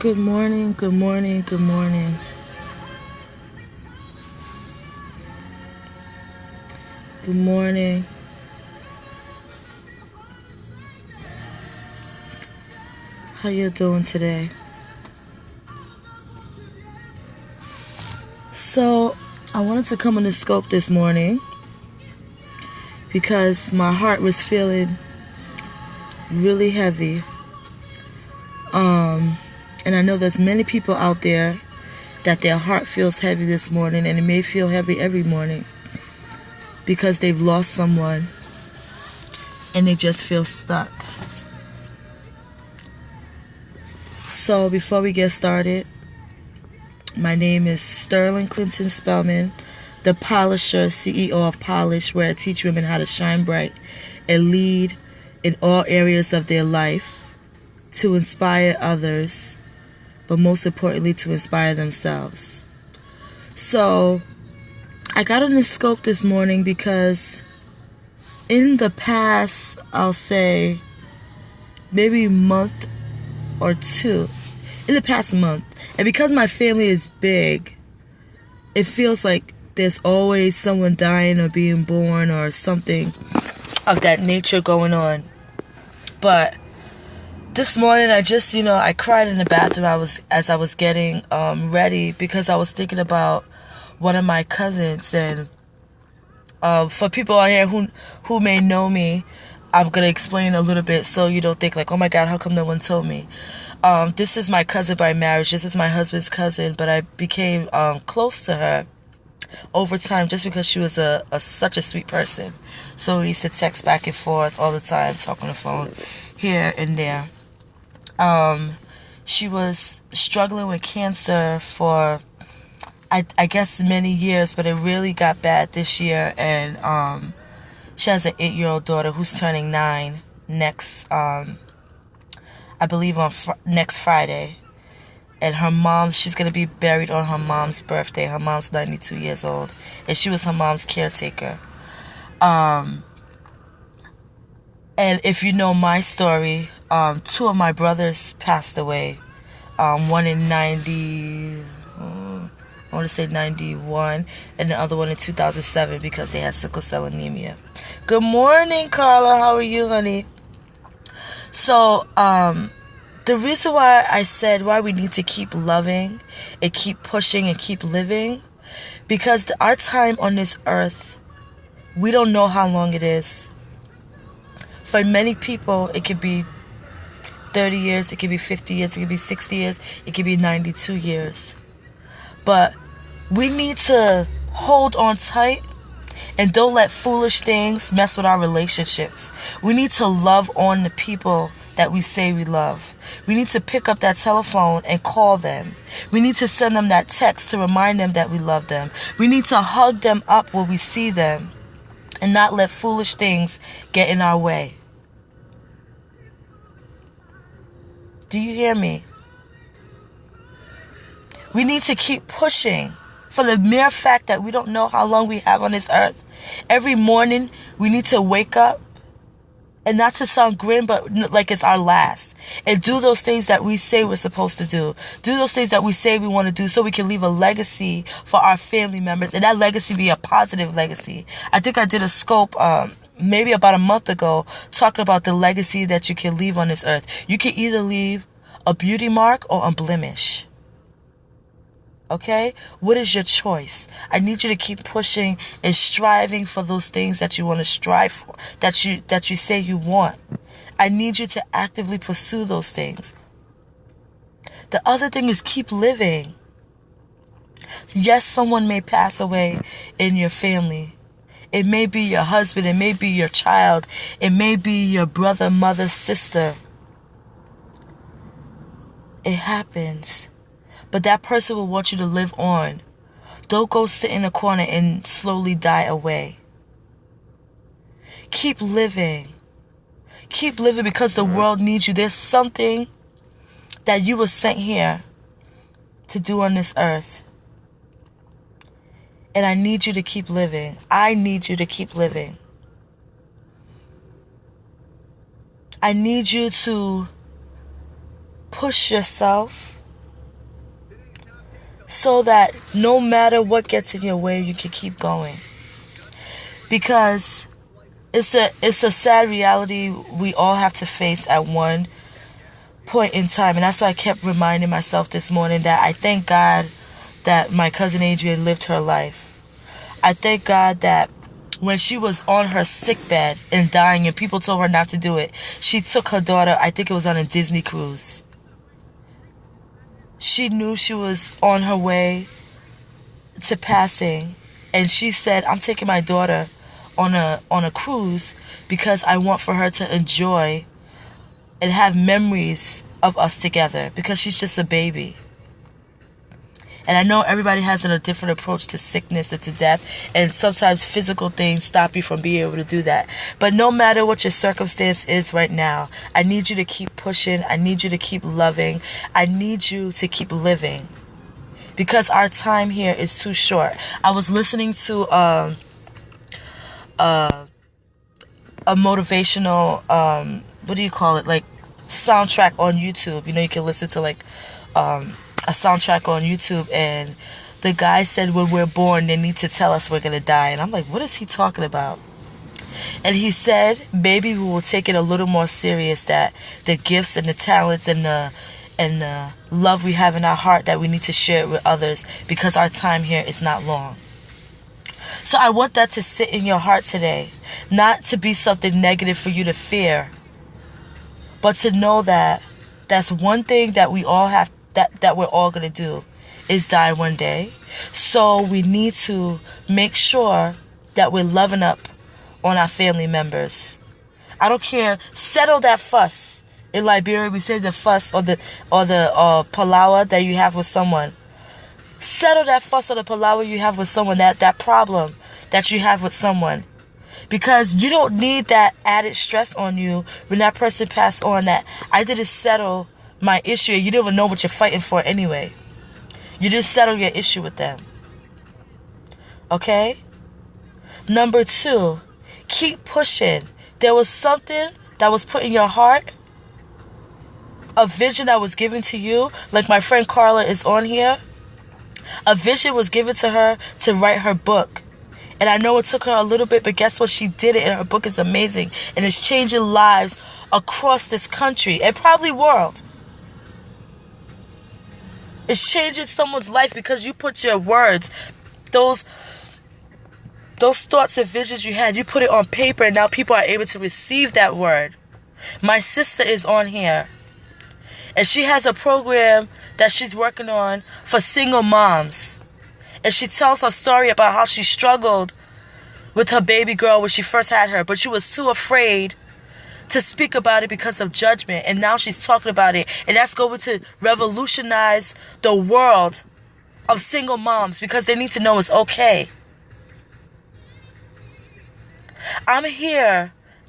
Good morning, good morning, good morning. Good morning. How you doing today? So, I wanted to come on the scope this morning because my heart was feeling really heavy. And I know there's many people out there that their heart feels heavy this morning, and it may feel heavy every morning because they've lost someone and they just feel stuck. So before we get started, my name is Sterling Clinton Spellman, the Polisher, CEO of Polish, where I teach women how to shine bright and lead in all areas of their life to inspire others, but most importantly to inspire themselves. So I got on this scope this morning because in the past, I'll say maybe month or two, in the past month, and because my family is big, it feels like there's always someone dying or being born or something of that nature going on. But this morning I cried in the bathroom as I was getting ready because I was thinking about one of my cousins. And for people out here who may know me, I'm going to explain a little bit so you don't think like, oh my God, how come no one told me? This is my cousin by marriage. This is my husband's cousin, but I became close to her over time just because she was such a sweet person. So we used to text back and forth all the time, talk on the phone here and there. She was struggling with cancer for I guess many years, but it really got bad this year. And she has an 8-year-old daughter who's turning 9 next I believe on next Friday. And her mom, she's going to be buried on her mom's birthday. Her mom's 92 years old. And she was her mom's caretaker. And if you know my story, 2 of my brothers passed away. One in 91, and the other one in 2007 because they had sickle cell anemia. Good morning, Carla. How are you, honey? So, the reason why I said why we need to keep loving and keep pushing and keep living, because our time on this earth, we don't know how long it is. For many people, it could be 30 years, it could be 50 years, it could be 60 years, it could be 92 years. But we need to hold on tight and don't let foolish things mess with our relationships. We need to love on the people that we say we love. We need to pick up that telephone and call them. We need to send them that text to remind them that we love them. We need to hug them up when we see them and not let foolish things get in our way. Do you hear me? We need to keep pushing for the mere fact that we don't know how long we have on this earth. Every morning, we need to wake up, and not to sound grim, but like it's our last. And do those things that we say we're supposed to do. Do those things that we say we want to do so we can leave a legacy for our family members. And that legacy be a positive legacy. I think I did a scope maybe about a month ago talking about the legacy that you can leave on this earth. You can either leave a beauty mark or a blemish. Okay? What is your choice? I need you to keep pushing and striving for those things that you want to strive for, that you say you want. I need you to actively pursue those things. The other thing is keep living. Yes, someone may pass away in your family. It may be your husband, it may be your child, it may be your brother, mother, sister. It happens. But that person will want you to live on. Don't go sit in a corner and slowly die away. Keep living. Keep living because the world needs you. There's something that you were sent here to do on this earth. And I need you to keep living. I need you to keep living. I need you to push yourself so that no matter what gets in your way, you can keep going. Because it's a sad reality we all have to face at one point in time. And that's why I kept reminding myself this morning that I thank God that my cousin Adrian lived her life. I thank God that when she was on her sick bed and dying and people told her not to do it, she took her daughter, I think it was on a Disney cruise. She knew she was on her way to passing, and she said, I'm taking my daughter on a cruise because I want for her to enjoy and have memories of us together, because she's just a baby. And I know everybody has a different approach to sickness and to death, and sometimes physical things stop you from being able to do that. But no matter what your circumstance is right now, I need you to keep pushing. I need you to keep loving. I need you to keep living, because our time here is too short. I was listening to a motivational, what do you call it, like soundtrack on YouTube. You know, you can listen to like a soundtrack on YouTube, and the guy said when we're born they need to tell us we're gonna die. And I'm like, what is he talking about? And he said maybe we will take it a little more serious, that the gifts and the talents and the love we have in our heart, that we need to share it with others, because our time here is not long. So I want that to sit in your heart today, not to be something negative for you to fear, but to know that that's one thing that we all have, that we're all going to do, is die one day. So we need to make sure that we're loving up on our family members. I don't care. Settle that fuss. In Liberia, we say the fuss or the palawa that you have with someone. Settle that fuss or the palawa you have with someone, that problem that you have with someone. Because you don't need that added stress on you when that person passed on, that I didn't settle my issue. You didn't even know what you're fighting for anyway. You just settle your issue with them. Okay? Number 2, keep pushing. There was something that was put in your heart, a vision that was given to you. Like my friend Carla is on here. A vision was given to her to write her book. And I know it took her a little bit, but guess what? She did it, and her book is amazing. And it's changing lives across this country and probably world. It's changing someone's life because you put your words, those thoughts and visions you had, you put it on paper, and now people are able to receive that word. My sister is on here, and she has a program that she's working on for single moms. And she tells her story about how she struggled with her baby girl when she first had her, but she was too afraid to speak about it because of judgment. And now she's talking about it, and that's going to revolutionize the world of single moms, because they need to know it's okay.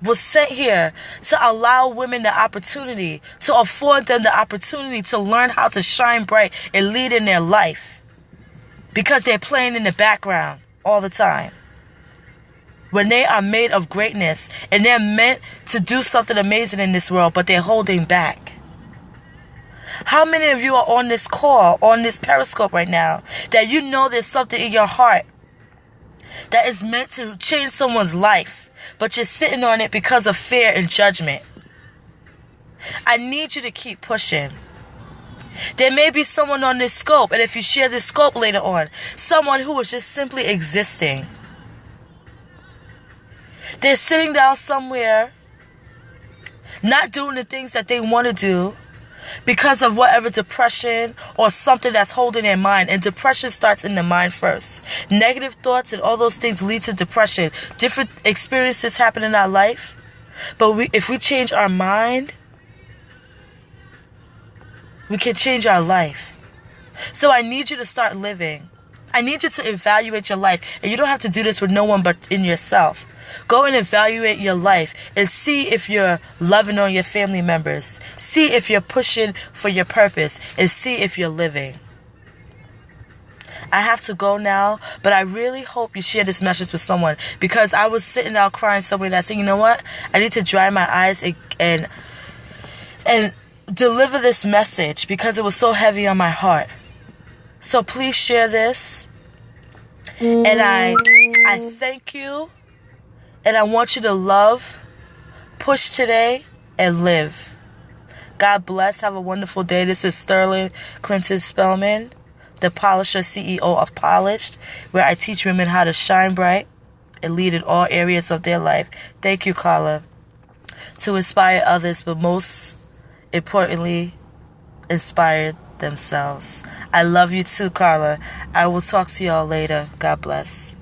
Was sent here to allow women the opportunity, to afford them the opportunity to learn how to shine bright and lead in their life, because they're playing in the background all the time. When they are made of greatness and they're meant to do something amazing in this world, but they're holding back. How many of you are on this call, on this Periscope right now, that you know there's something in your heart that is meant to change someone's life, but you're sitting on it because of fear and judgment? I need you to keep pushing. There may be someone on this scope, and if you share this scope later on, someone who is just simply existing. They're sitting down somewhere, not doing the things that they want to do because of whatever depression or something that's holding their mind. And depression starts in the mind first. Negative thoughts and all those things lead to depression. Different experiences happen in our life. But if we change our mind, we can change our life. So I need you to start living. I need you to evaluate your life. And you don't have to do this with no one but in yourself. Go and evaluate your life and see if you're loving on your family members. See if you're pushing for your purpose, and see if you're living. I have to go now, but I really hope you share this message with someone, because I was sitting out crying somewhere and I said, you know what? I need to dry my eyes and deliver this message because it was so heavy on my heart. So please share this. And I thank you. And I want you to love, push today, and live. God bless. Have a wonderful day. This is Sterling Clinton Spellman, the Polisher CEO of Polished, where I teach women how to shine bright and lead in all areas of their life. Thank you, Carla. To inspire others, but most importantly, inspire themselves. I love you too, Carla. I will talk to y'all later. God bless.